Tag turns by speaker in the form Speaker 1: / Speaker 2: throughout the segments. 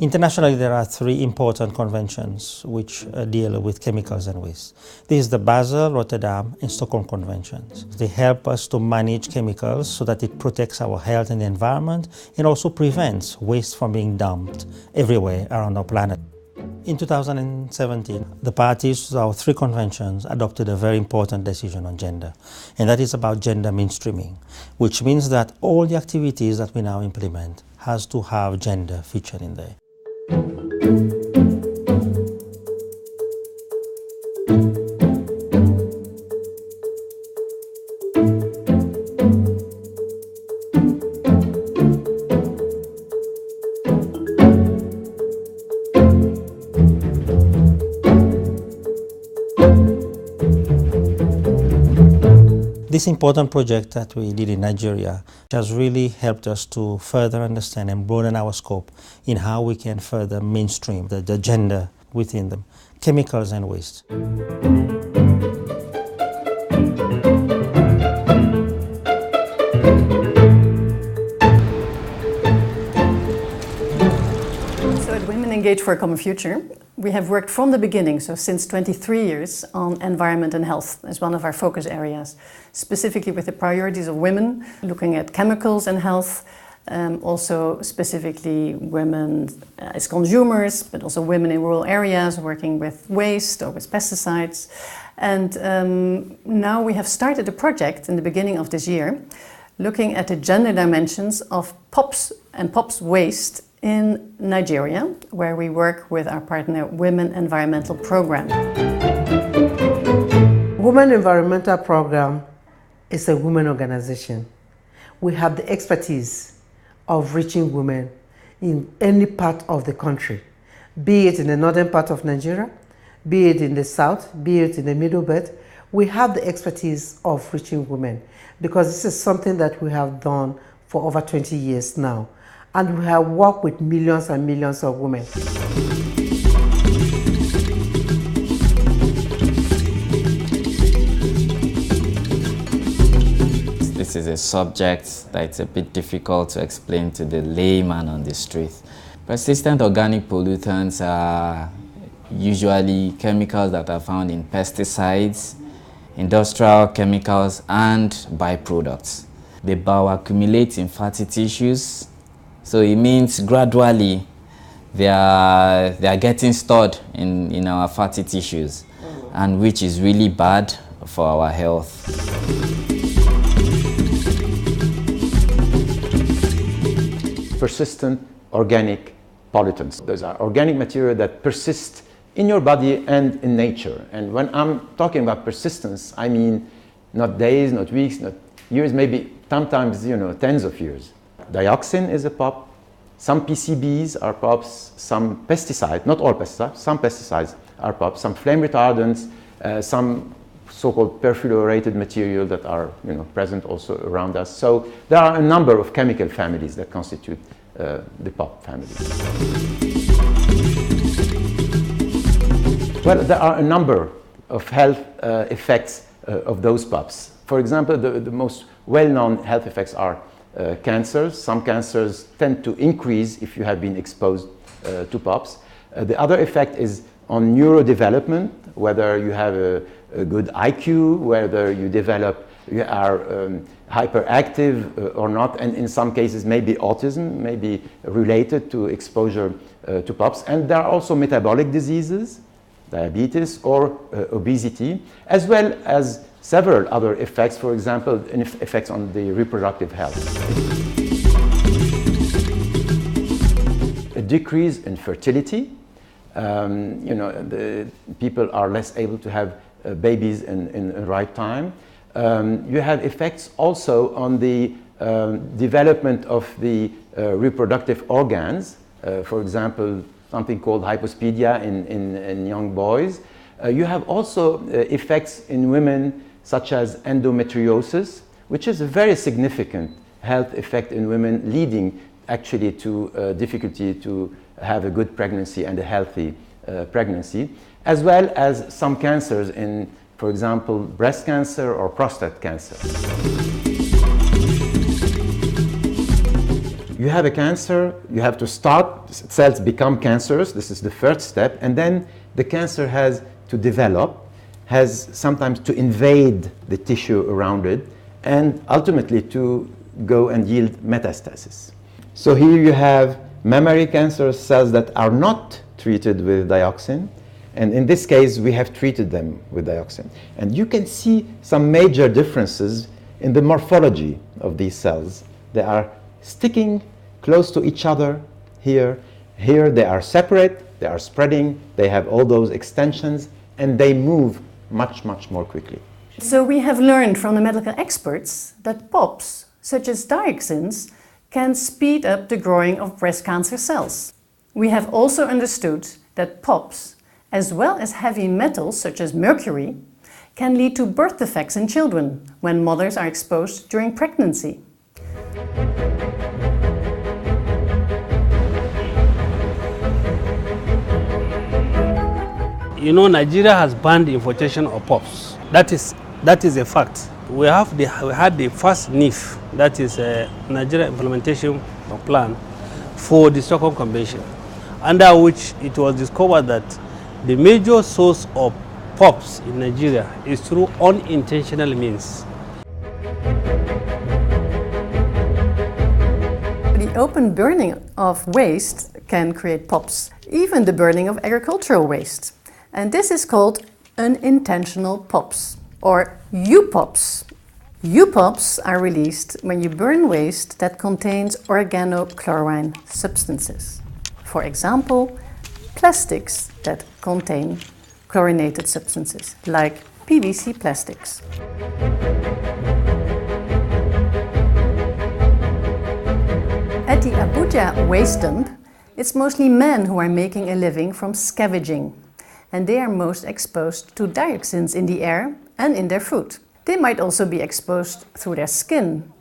Speaker 1: Internationally, there are three important conventions which deal with chemicals and waste. This is the Basel, Rotterdam, and Stockholm Conventions. They help us to manage chemicals so that it protects our health and the environment and also prevents waste from being dumped everywhere around our planet. In 2017, the parties to our three conventions adopted a very important decision on gender, and that is about gender mainstreaming, which means that all the activities that we now implement has to have gender featured in there. This important project that we did in Nigeria has really helped us to further understand and broaden our scope in how we can further mainstream the gender within them, chemicals and waste.
Speaker 2: So at Women Engage for a Common Future, we have worked from the beginning, so since 23 years, on environment and health as one of our focus areas, specifically with the priorities of women, looking at chemicals and health, also specifically women as consumers, but also women in rural areas working with waste or with pesticides. And now we have started a project in the beginning of this year, looking at the gender dimensions of POPs and POPs waste in Nigeria, where we work with our partner Women Environmental Program.
Speaker 3: Women Environmental Program is a women organization. We have the expertise of reaching women in any part of the country, be it in the northern part of Nigeria, be it in the south, be it in the middle belt. We have the expertise of reaching women because this is something that we have done for over 20 years now. And we have worked with millions and millions of women.
Speaker 4: This is a subject that it's a bit difficult to explain to the layman on the street. Persistent organic pollutants are usually chemicals that are found in pesticides, industrial chemicals, and byproducts. They bioaccumulate in fatty tissues. So it means gradually they are getting stored in our fatty tissues, and which is really bad for our health.
Speaker 5: Persistent organic pollutants. Those are organic material that persist in your body and in nature. And when I'm talking about persistence, I mean not days, not weeks, not years, maybe sometimes tens of years. Dioxin is a POP, some PCBs are POPs, some pesticides, not all pesticides, some pesticides are POPs, some flame retardants, some so-called perfluorinated material that are present also around us. So there are a number of chemical families that constitute the POP family. Well, there are a number of health effects of those POPs. For example, the most well-known health effects are cancers. Some cancers tend to increase if you have been exposed to POPs. The other effect is on neurodevelopment, whether you have a good IQ, whether you are hyperactive or not, and in some cases maybe autism may be related to exposure to POPs. And there are also metabolic diseases, diabetes or obesity, as well as several other effects, for example, effects on the reproductive health. A decrease in fertility. The people are less able to have babies in the right time. You have effects also on the development of the reproductive organs. For example, something called hypospedia in young boys. You have also effects in women such as endometriosis, which is a very significant health effect in women, leading actually to difficulty to have a good pregnancy and a healthy pregnancy. as well as some cancers in, for example, breast cancer or prostate cancer. You have a cancer, you have to start, cells become cancerous, this is the first step, and then the cancer has to develop, has sometimes to invade the tissue around it, and ultimately to go and yield metastasis. So here you have mammary cancer cells that are not treated with dioxin, and in this case we have treated them with dioxin. And you can see some major differences in the morphology of these cells. They are sticking close to each other here. Here they are separate, they are spreading, they have all those extensions, and they move much, much more quickly.
Speaker 2: So we have learned from the medical experts that POPs, such as dioxins, can speed up the growing of breast cancer cells. We have also understood that POPs, as well as heavy metals such as mercury, can lead to birth defects in children when mothers are exposed during pregnancy.
Speaker 6: You know, Nigeria has banned the importation of POPs. That is a fact. We had the first NIF, that is a Nigeria Implementation Plan for the Stockholm Convention, under which it was discovered that the major source of POPs in Nigeria is through unintentional means.
Speaker 2: The open burning of waste can create POPs, even the burning of agricultural waste. And this is called unintentional POPs, or UPOPs. UPOPs are released when you burn waste that contains organochlorine substances. For example, plastics that contain chlorinated substances, like PVC plastics. At the Abuja waste dump, it's mostly men who are making a living from scavenging, and they are most exposed to dioxins in the air and in their food. They might also be exposed through their skin,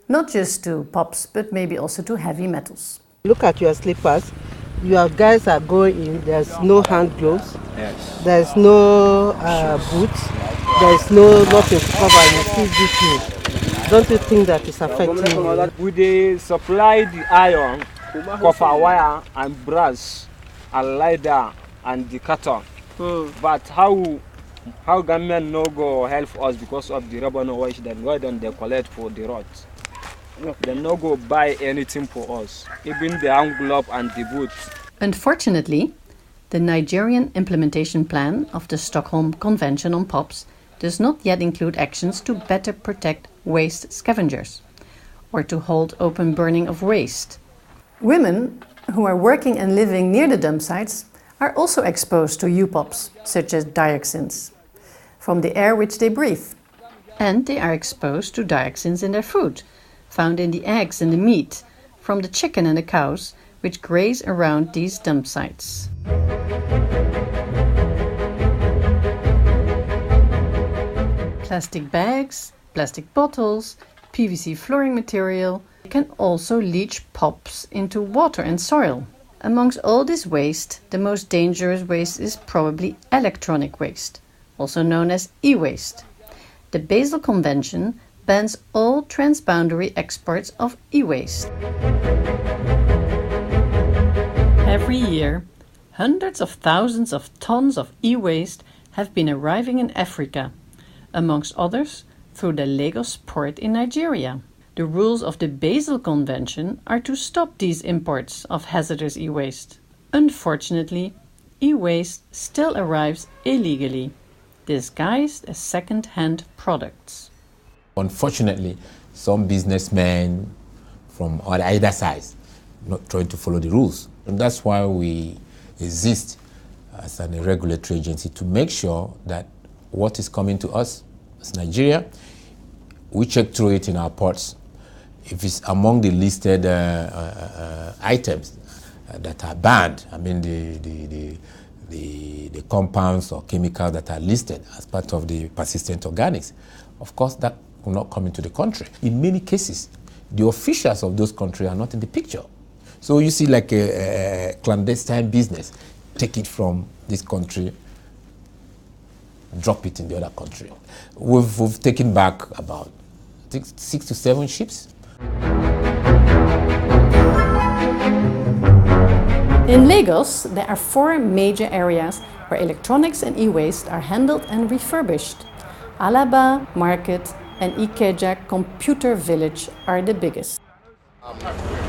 Speaker 2: not just to POPs, but maybe also to heavy metals.
Speaker 7: Look at your slippers. Your guys are going in, there's no hand gloves, yes. There's no boots, there's no nothing to cover, you see this thing. Don't you think that is affecting you?
Speaker 8: We supply the iron, copper wire and brass and leather and the cotton. But how government no go help us because of the rubber waste, then why don't they collect for the roads? They no go buy anything for us, even the hand glove and the boots.
Speaker 2: Unfortunately, the Nigerian implementation plan of the Stockholm Convention on POPs does not yet include actions to better protect waste scavengers or to hold open burning of waste. Women who are working and living near the dump sites are also exposed to UPOPs, such as dioxins, from the air which they breathe. And they are exposed to dioxins in their food, found in the eggs and the meat, from the chicken and the cows, which graze around these dump sites. Plastic bags, plastic bottles, PVC flooring material can also leach POPs into water and soil. Amongst all this waste, the most dangerous waste is probably electronic waste, also known as e-waste. The Basel Convention bans all transboundary exports of e-waste. Every year, hundreds of thousands of tons of e-waste have been arriving in Africa, amongst others through the Lagos port in Nigeria. The rules of the Basel Convention are to stop these imports of hazardous e-waste. Unfortunately, e-waste still arrives illegally, disguised as second-hand products.
Speaker 9: Unfortunately, some businessmen from either side not trying to follow the rules. And that's why we exist as a regulatory agency to make sure that what is coming to us as Nigeria, we check through it in our ports. If it's among the listed items that are banned, I mean the compounds or chemicals that are listed as part of the persistent organics, of course that will not come into the country. In many cases, the officials of those countries are not in the picture. So you see like a clandestine business, take it from this country drop it in the other country. We've taken back about 6 to 7 ships.
Speaker 2: In Lagos, there are 4 major areas where electronics and e-waste are handled and refurbished. Alaba Market and Ikeja Computer Village are the biggest.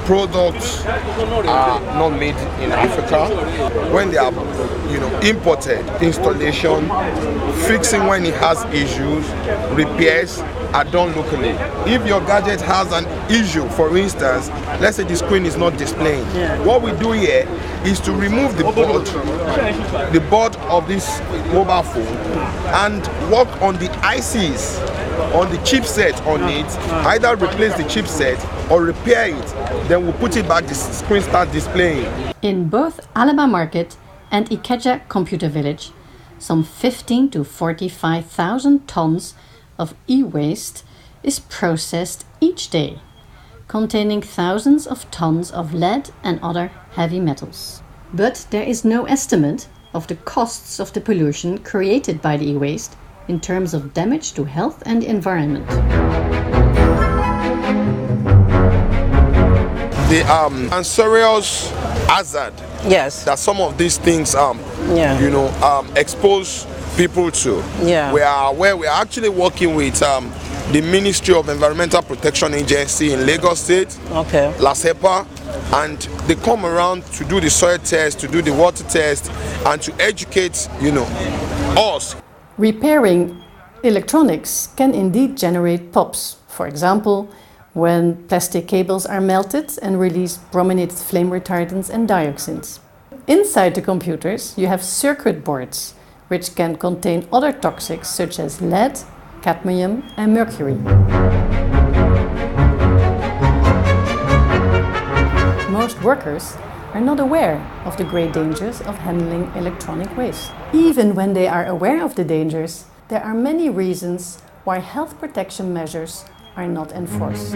Speaker 10: Products are not made in Africa. When they are, imported, installation, fixing when it has issues, repairs are done locally. If your gadget has an issue, for instance, let's say the screen is not displaying, what we do here is to remove the board of this mobile phone and work on the ICs, on the chipset on it, either replace the chipset or repair it, then we'll put it back, the screen starts displaying.
Speaker 2: In both Alaba Market and Ikeja Computer Village, some 15 to 45,000 tons of e-waste is processed each day, containing thousands of tons of lead and other heavy metals. But there is no estimate of the costs of the pollution created by the e-waste in terms of damage to health and the environment.
Speaker 10: The cancerous hazard that some of these things expose people to. We are actually working with the Ministry of Environmental Protection Agency in Lagos State, LASEPA, and they come around to do the soil test, to do the water test, and to educate us.
Speaker 2: Repairing electronics can indeed generate POPs. For example, when plastic cables are melted and release brominated flame retardants and dioxins. Inside the computers, you have circuit boards, which can contain other toxics such as lead, cadmium and mercury. Most workers are not aware of the great dangers of handling electronic waste. Even when they are aware of the dangers, there are many reasons why health protection measures are not enforced.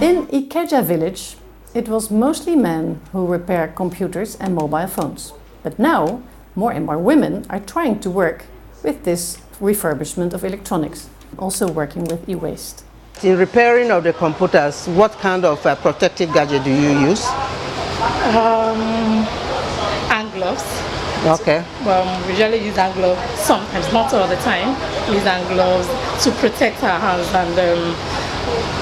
Speaker 2: In Ikeja village, it was mostly men who repair computers and mobile phones. But now, more and more women are trying to work with this refurbishment of electronics, also working with e-waste.
Speaker 7: In repairing of the computers, what kind of protective gadget do you use?
Speaker 11: Hand gloves.
Speaker 7: Okay.
Speaker 11: We usually use hand gloves, sometimes, not all the time. We use hand gloves to protect our hands, and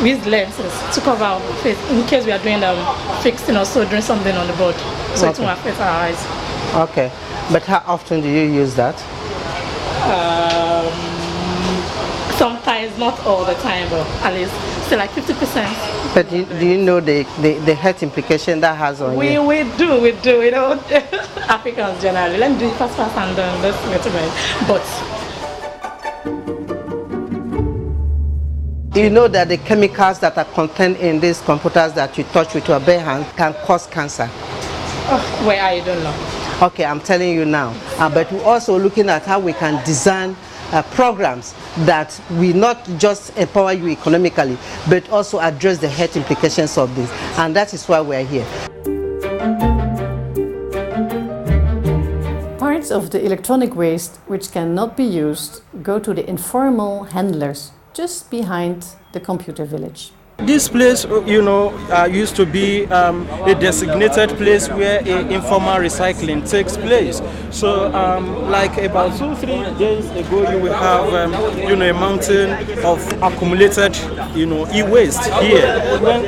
Speaker 11: we use lenses to cover our face in case we are doing fixing or so doing something on the board, so it won't affect our eyes.
Speaker 7: Okay. But how often do you use that?
Speaker 11: Sometimes, not all the time, but at least still like 50%.
Speaker 7: But do you know the health implication that has on you?
Speaker 11: We do, Africans generally. Let me do it fast and then let's get to it. But
Speaker 7: you know that the chemicals that are contained in these computers that you touch with your bare hand can cause cancer?
Speaker 11: Where I don't know.
Speaker 7: Okay, I'm telling you now. But we're also looking at how we can design programs that will not just empower you economically, but also address the health implications of this. And that is why we're here.
Speaker 2: Parts of the electronic waste which cannot be used go to the informal handlers just behind the computer village.
Speaker 12: This place, used to be a designated place where informal recycling takes place. So, like about 2-3 days ago, you will have, a mountain of accumulated, e-waste here.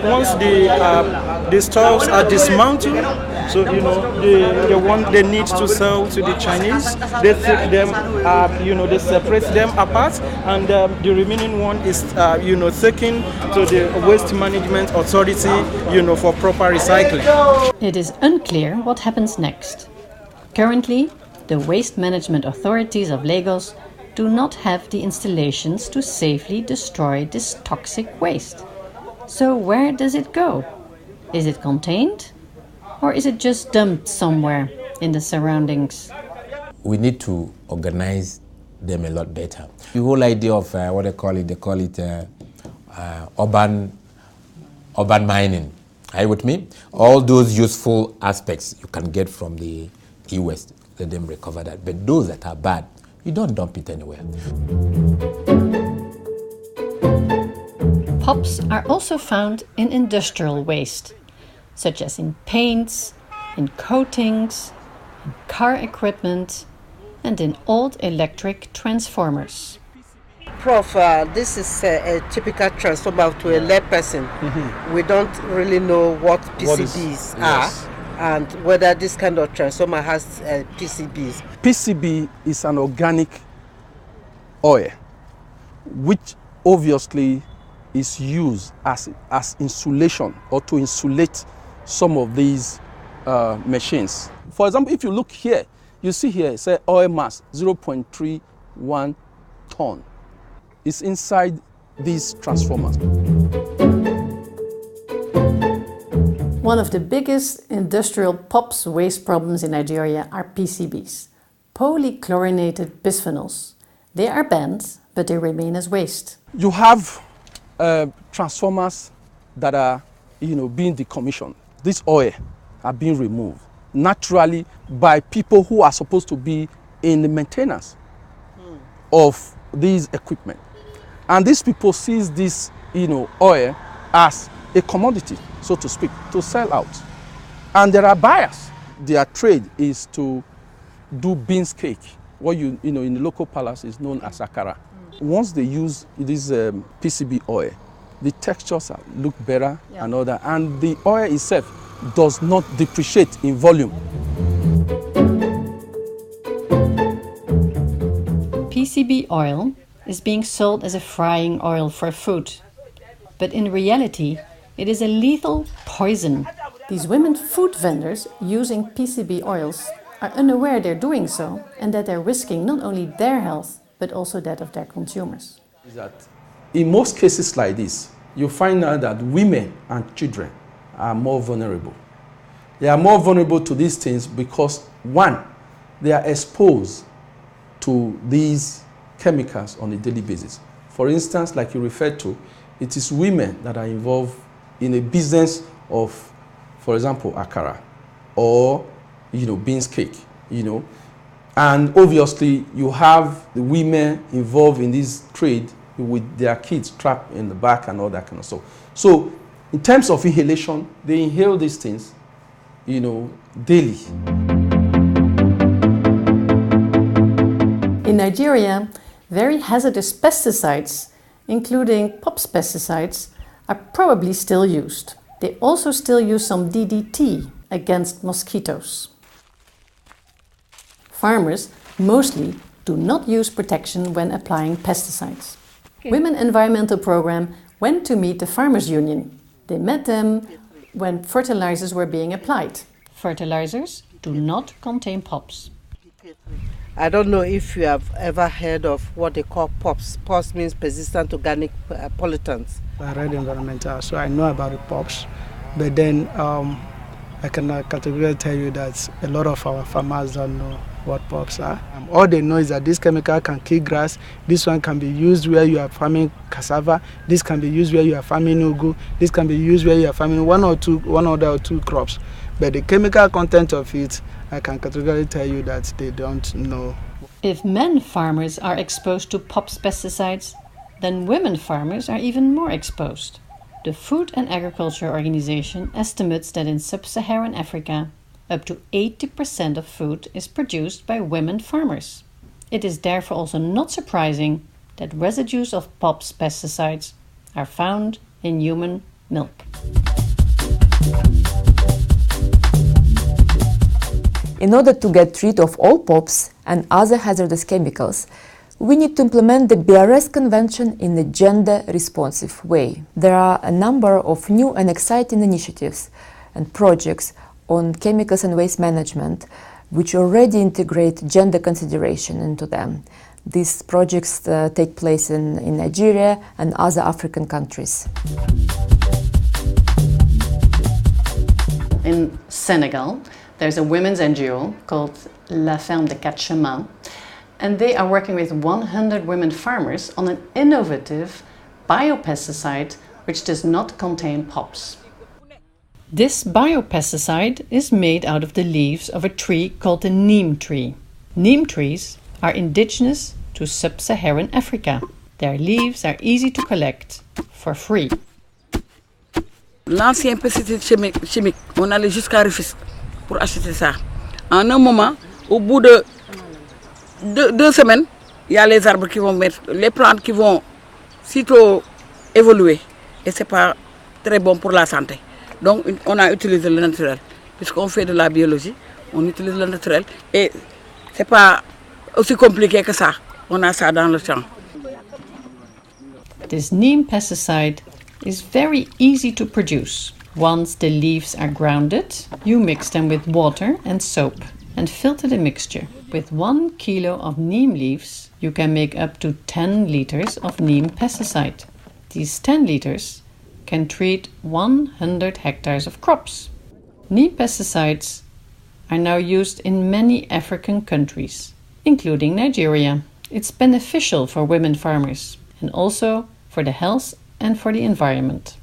Speaker 12: Once the stores are dismantled, so the one they need to sell to the Chinese, they take them, they separate them apart, and the remaining one is, taken to the Waste Management Authority, for proper recycling.
Speaker 2: It is unclear what happens next. Currently, the Waste Management Authorities of Lagos do not have the installations to safely destroy this toxic waste. So where does it go? Is it contained? Or is it just dumped somewhere in the surroundings?
Speaker 9: We need to organize them a lot better. The whole idea of what they call it urban mining. Are you with me? All those useful aspects you can get from the e-waste, let them recover that. But those that are bad, you don't dump it anywhere.
Speaker 2: POPs are also found in industrial waste, such as in paints, in coatings, in car equipment, and in old electric transformers.
Speaker 7: Prof, this is a typical transformer to a lay person. We don't really know what PCBs are and whether this kind of transformer has PCBs.
Speaker 12: PCB is an organic oil, which obviously is used as insulation or to insulate some of these machines. For example, if you look here, you see here, it says oil mass 0.31 ton. It's inside these transformers.
Speaker 2: One of the biggest industrial POPs waste problems in Nigeria are PCBs, polychlorinated bisphenols. They are banned, but they remain as waste.
Speaker 12: You have transformers that are, being decommissioned. This oil are being removed naturally by people who are supposed to be in the maintenance of these equipment. And these people sees this, oil as a commodity, so to speak, to sell out. And there are buyers. Their trade is to do beans cake, what in the local palace is known as akara. Once they use this PCB oil, the textures look better and all that, and the oil itself does not depreciate in volume.
Speaker 2: PCB oil is being sold as a frying oil for food, but in reality, it is a lethal poison. These women food vendors using PCB oils are unaware they're doing so and that they're risking not only their health, but also that of their consumers.
Speaker 12: In most cases like this, you find out that women and children are more vulnerable. They are more vulnerable to these things because, one, they are exposed to these chemicals on a daily basis. For instance, like you referred to, it is women that are involved in a business of, for example, akara or, beans cake, And obviously, you have the women involved in this trade with their kids trapped in the back and all that kind of stuff. So, in terms of inhalation, they inhale these things, daily.
Speaker 2: In Nigeria, very hazardous pesticides, including POPs pesticides, are probably still used. They also still use some DDT against mosquitoes. Farmers mostly do not use protection when applying pesticides. Women Environmental Program went to meet the Farmers Union. They met them when fertilizers were being applied. Fertilizers do not contain POPs.
Speaker 7: I don't know if you have ever heard of what they call POPs. POPs means persistent organic pollutants.
Speaker 13: I read environmental, so I know about the POPs, but then I can categorically tell you that a lot of our farmers don't know what POPs are. All they know is that this chemical can kill grass, this one can be used where you are farming cassava, this can be used where you are farming ugu, this can be used where you are farming one or two crops. But the chemical content of it, I can categorically tell you that they don't know.
Speaker 2: If men farmers are exposed to POPs pesticides, then women farmers are even more exposed. The Food and Agriculture Organization estimates that in sub-Saharan Africa, up to 80% of food is produced by women farmers. It is therefore also not surprising that residues of POPs pesticides are found in human milk.
Speaker 14: In order to get rid of all POPs and other hazardous chemicals, we need to implement the BRS Convention in a gender-responsive way. There are a number of new and exciting initiatives and projects on chemicals and waste management which already integrate gender consideration into them. These projects take place in Nigeria and other African countries.
Speaker 2: In Senegal, there's a women's NGO called La Ferme des Quatre Chemins, and they are working with 100 women farmers on an innovative biopesticide which does not contain POPs. This biopesticide is made out of the leaves of a tree called the neem tree. Neem trees are indigenous to sub-Saharan Africa. Their leaves are easy to collect for free.
Speaker 15: L'ancien pesticide chimique, on allait jusqu'à Rufisque pour acheter ça. En un moment, au bout de 2 semaines, il y a les arbres qui vont mettre, les plantes qui vont sitôt évoluer. Et ce n'est pas très bon pour la santé. Donc on a utilisé le naturel. Puisqu'on fait de la biologie, on utilise le naturel. Et ce n'est pas aussi compliqué que ça. On a ça dans le champ.
Speaker 2: This neem pesticide is very easy to produce. Once the leaves are grounded, you mix them with water and soap and filter the mixture. With 1 kilo of neem leaves, you can make up to 10 liters of neem pesticide. These 10 liters can treat 100 hectares of crops. Neem pesticides are now used in many African countries, including Nigeria. It's beneficial for women farmers and also for the health and for the environment.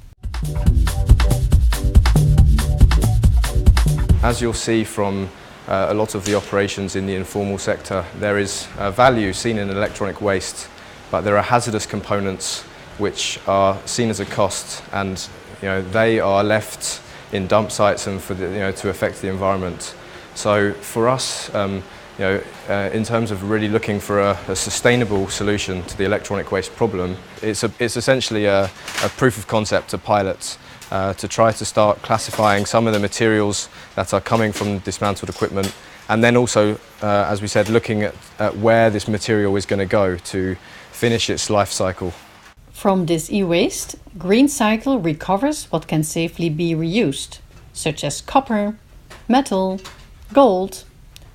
Speaker 16: As you'll see from a lot of the operations in the informal sector, there is value seen in electronic waste, but there are hazardous components which are seen as a cost, and they are left in dump sites and for to affect the environment. So for us, in terms of really looking for a sustainable solution to the electronic waste problem, it's essentially a proof of concept, a pilot, to try to start classifying some of the materials that are coming from dismantled equipment, and then also, as we said, looking at where this material is going to go to finish its life cycle.
Speaker 2: From this e-waste, Green Cycle recovers what can safely be reused, such as copper, metal, gold,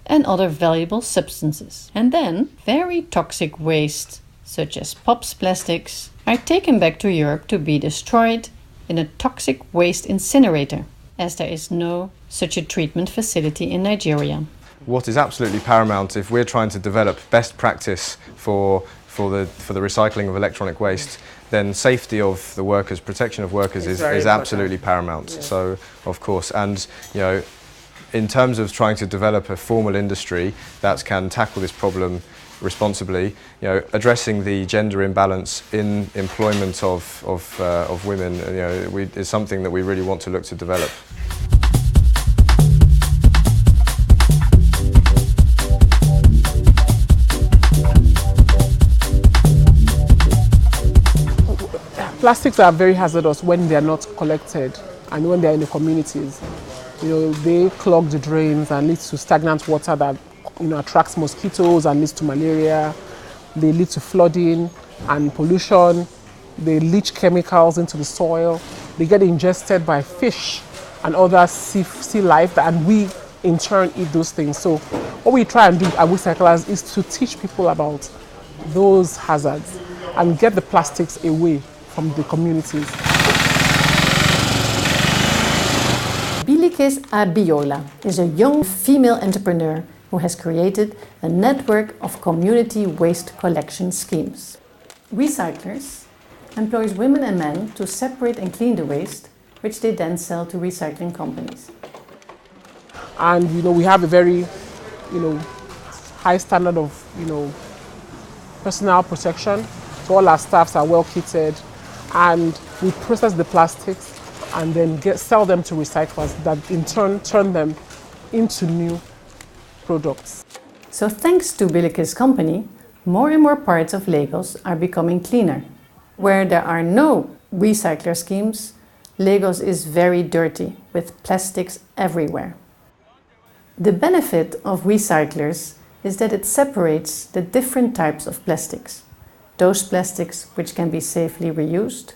Speaker 2: and other valuable substances. And then very toxic waste, such as POPs plastics, are taken back to Europe to be destroyed in a toxic waste incinerator, as there is no such a treatment facility in Nigeria.
Speaker 16: What is absolutely paramount if we're trying to develop best practice for the recycling of electronic waste, then safety of the workers, protection of workers is absolutely paramount. Yes. So, of course, and in terms of trying to develop a formal industry that can tackle this problem responsibly, addressing the gender imbalance in employment of women, is something that we really want to look to develop.
Speaker 17: Plastics are very hazardous when they are not collected and when they are in the communities. They clog the drains and lead to stagnant water that attracts mosquitoes and leads to malaria. They lead to flooding and pollution. They leach chemicals into the soil. They get ingested by fish and other sea life, and we in turn eat those things. So what we try and do at WeCyclers is to teach people about those hazards and get the plastics away from the communities.
Speaker 2: Bilikis Abiola is a young female entrepreneur who has created a network of community waste collection schemes. Recyclers employs women and men to separate and clean the waste, which they then sell to recycling companies.
Speaker 17: And we have a very high standard of personal protection. So all our staffs are well kitted, and we process the plastics and then sell them to recyclers that in turn turn them into new products.
Speaker 2: So thanks to Bilikis' company, more and more parts of Lagos are becoming cleaner. Where there are no recycler schemes, Lagos is very dirty with plastics everywhere. The benefit of recyclers is that it separates the different types of plastics. Those plastics which can be safely reused,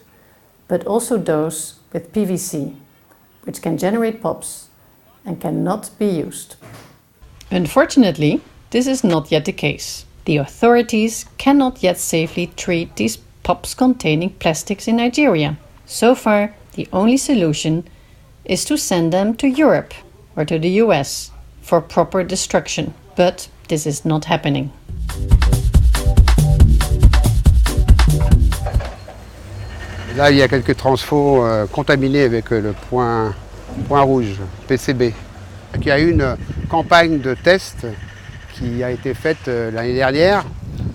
Speaker 2: but also those with PVC, which can generate POPs and cannot be used. Unfortunately, this is not yet the case. The authorities cannot yet safely treat these POPs containing plastics in Nigeria. So far, the only solution is to send them to Europe or to the US for proper destruction. But this is not happening.
Speaker 18: Là, il y a quelques transfos contaminés avec le point point rouge, PCB, qui a eu une campagne de test qui a été faite l'année dernière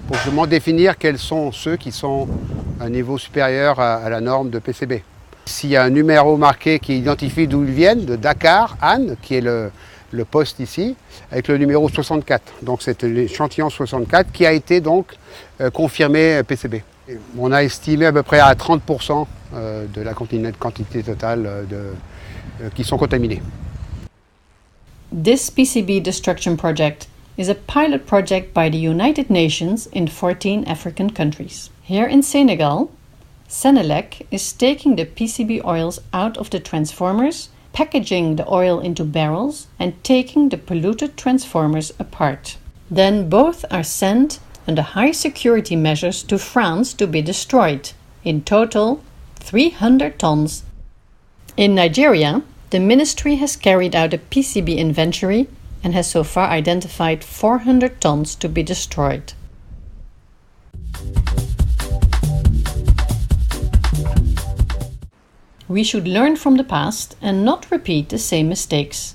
Speaker 18: pour justement définir quels sont ceux qui sont à un niveau supérieur à la norme de PCB. S'il y a un numéro marqué qui identifie d'où ils viennent, de Dakar, Anne, qui est le poste ici, avec le numéro 64. Donc c'est l'échantillon 64 qui a été donc confirmé PCB. On a estimé à peu près à 30% de la quantité totale qui sont contaminés.
Speaker 2: This PCB destruction project is a pilot project by the United Nations in 14 African countries. Here in Senegal, Senelec is taking the PCB oils out of the transformers, packaging the oil into barrels and taking the polluted transformers apart. Then both are sent under high security measures to France to be destroyed. In total, 300 tons. In Nigeria, the ministry has carried out a PCB inventory and has so far identified 400 tons to be destroyed. We should learn from the past and not repeat the same mistakes.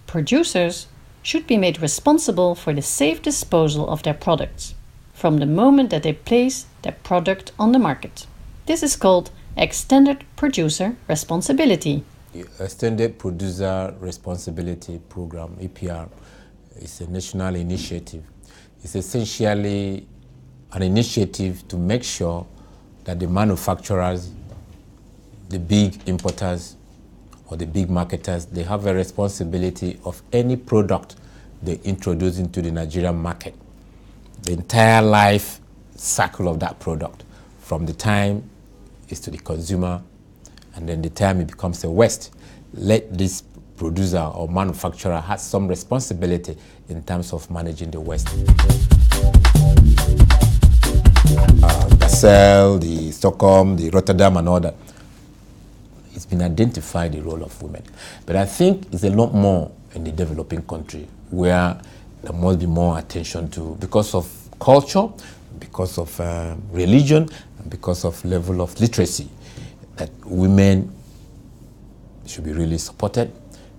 Speaker 2: Producers should be made responsible for the safe disposal of their products from the moment that they place their product on the market. This is called Extended Producer Responsibility.
Speaker 9: Extended Producer Responsibility Program, EPR, is a national initiative. It's essentially an initiative to make sure that the manufacturers, the big importers or the big marketers, they have a responsibility of any product they introduce into the Nigerian market. The entire life cycle of that product, from the time it's to the consumer and then the time it becomes a waste. Let this producer or manufacturer have some responsibility in terms of managing the waste. Basel, the Stockholm, the Rotterdam and all that, it's been identified the role of women. But I think it's a lot more in the developing country where there must be more attention to, because of culture, because of religion, and because of level of literacy, that women should be really supported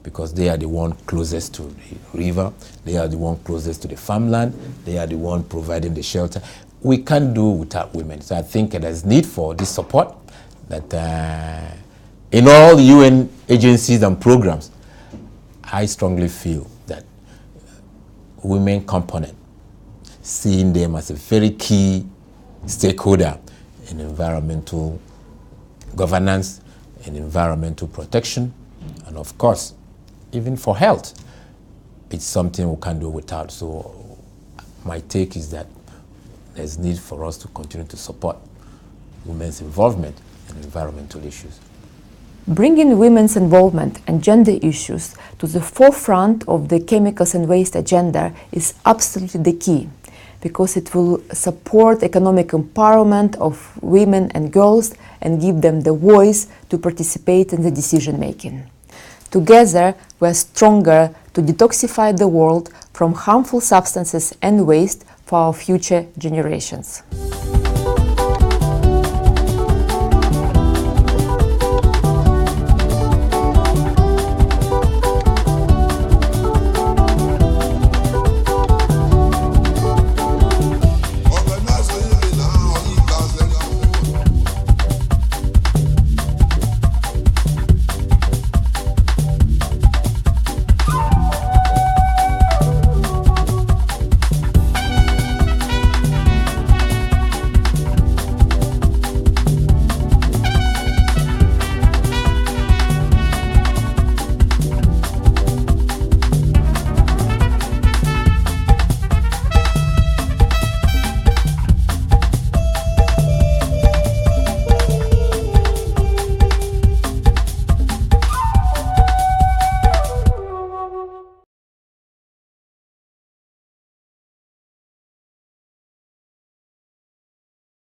Speaker 9: because they are the one closest to the river, they are the one closest to the farmland, they are the one providing the shelter. We can't do without women. So I think there's need for this support that in all UN agencies and programs, I strongly feel that women component, seeing them as a very key stakeholder in environmental governance, in environmental protection, and of course, even for health, it's something we can't do without. So my take is that there's need for us to continue to support women's involvement in environmental issues.
Speaker 14: Bringing women's involvement and gender issues to the forefront of the chemicals and waste agenda is absolutely the key, because it will support economic empowerment of women and girls and give them the voice to participate in the decision making. Together, we are stronger to detoxify the world from harmful substances and waste for our future generations.